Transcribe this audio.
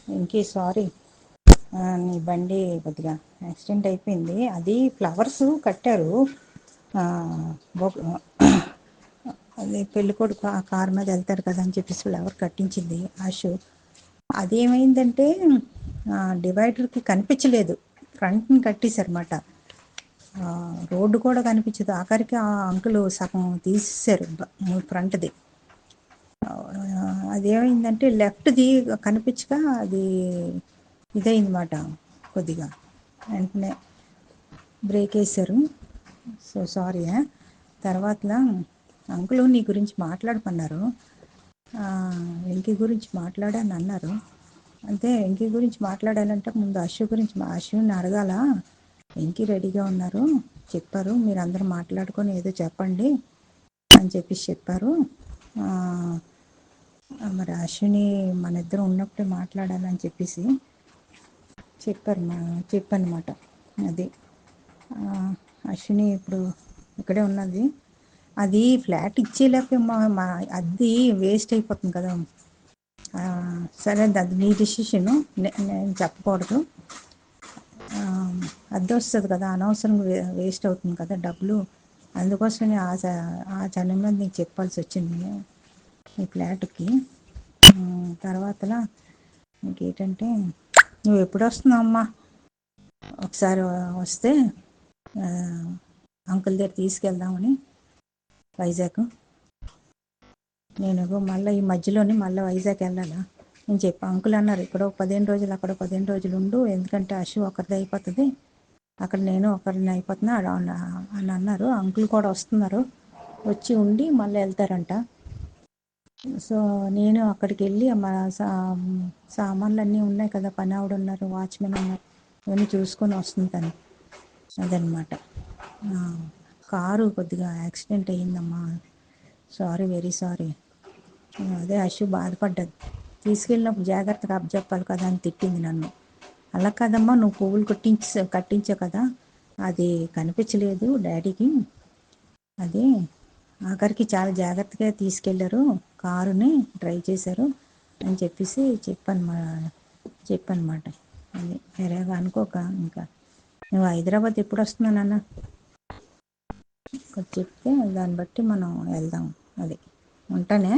ఇంకే సారీ. నీ బండి కొద్దిగా యాక్సిడెంట్ అయిపోయింది. అది ఫ్లవర్స్ కట్టారు. ఆ, అదే పెళ్ళికొడుకు ఆ కారు మీద వెళ్తారు కదా అని చెప్పేసి ఫ్లవర్ కట్టించింది ఆశు. అదేమైందంటే డివైడర్కి కనిపించలేదు, ఫ్రంట్ని కట్టేశారన్నమాట. రోడ్డు కూడా కనిపించదు, ఆఖరికి ఆ అంకులు సగం తీసేశారు ఫ్రంట్ది. అదేమైందంటే లెఫ్ట్ది కనిపించక అది ఇదైందన్నమాట. కొద్దిగా వెంటనే బ్రేక్ వేశారు. So sorry. తర్వాతలా అంకులు నీ గురించి మాట్లాడమన్నారు. వెంకీ గురించి మాట్లాడని అన్నారు. అంటే వెంకీ గురించి మాట్లాడాలంటే ముందు అశు గురించి అశుని అడగాల. వెంకీ రెడీగా ఉన్నారు చెప్పారు, మీరు అందరూ మాట్లాడుకొని ఏదో చెప్పండి అని చెప్పేసి చెప్పారు. మరి అశ్విని మన ఇద్దరం ఉన్నప్పుడే మాట్లాడాలని చెప్పేసి చెప్పనమాట. అది అశ్విని ఇప్పుడు ఇక్కడే ఉన్నది. అది ఫ్లాట్ ఇచ్చేలేక మా అది వేస్ట్ అయిపోతుంది కదా. సరే, అది నీ డిసిషను, నేను చెప్పకూడదు. అద్దె వస్తుంది కదా, అనవసరంగా వేస్ట్ అవుతుంది కదా డబ్బులు. అందుకోసమే ఆ చని మీద నీకు చెప్పాల్సి వచ్చింది ఈ ఫ్లాట్కి. తర్వాతలా ఇంకేంటంటే, నువ్వు ఎప్పుడు వస్తున్నావు అమ్మా? ఒకసారి వస్తే అంకుల్ దగ్గర తీసుకెళ్దామని వైజాగ్. నేను మళ్ళీ ఈ మధ్యలోనే మళ్ళీ వైజాగ్ వెళ్ళాలా నేను చెప్పి అంకుల్ అన్నారు, ఇక్కడ 15 రోజులు అక్కడ 15 రోజులు ఉండు, ఎందుకంటే అశు ఒకరిది అయిపోతుంది, అక్కడ నేను ఒకరిని అయిపోతున్నా అని అన్నారు. అంకుల్ కూడా వస్తున్నారు, వచ్చి ఉండి మళ్ళీ వెళ్తారంట. సో నేను అక్కడికి వెళ్ళి సామాన్లు అన్నీ ఉన్నాయి కదా, పని ఆవిడ ఉన్నారు, వాచ్మెన్ ఉన్నారు, ఇవన్నీ చూసుకొని వస్తుంది తను. అదనమాట. కారు కొద్దిగా యాక్సిడెంట్ అయ్యిందమ్మా, సారీ, వెరీ సారీ. అదే అశు బాధపడ్డది, తీసుకెళ్ళినప్పుడు జాగ్రత్తగా అప్పచెప్పాలి కదా అని తిట్టింది నన్ను. అలా కదమ్మా, నువ్వు పువ్వులు కట్టించావు కదా, అది కనిపించలేదు డాడీకి, అది ఆఖరికి చాలా జాగ్రత్తగా తీసుకెళ్లారు, కారుని డ్రైవ్ చేశారు అని చెప్పేసి చెప్పనమాట. అది వేరేగా అనుకోక. ఇంకా నువ్వు హైదరాబాద్ ఎప్పుడు వస్తున్నానన్న చెప్తే దాన్ని బట్టి మనం వెళ్దాం. అది ఉంటానే.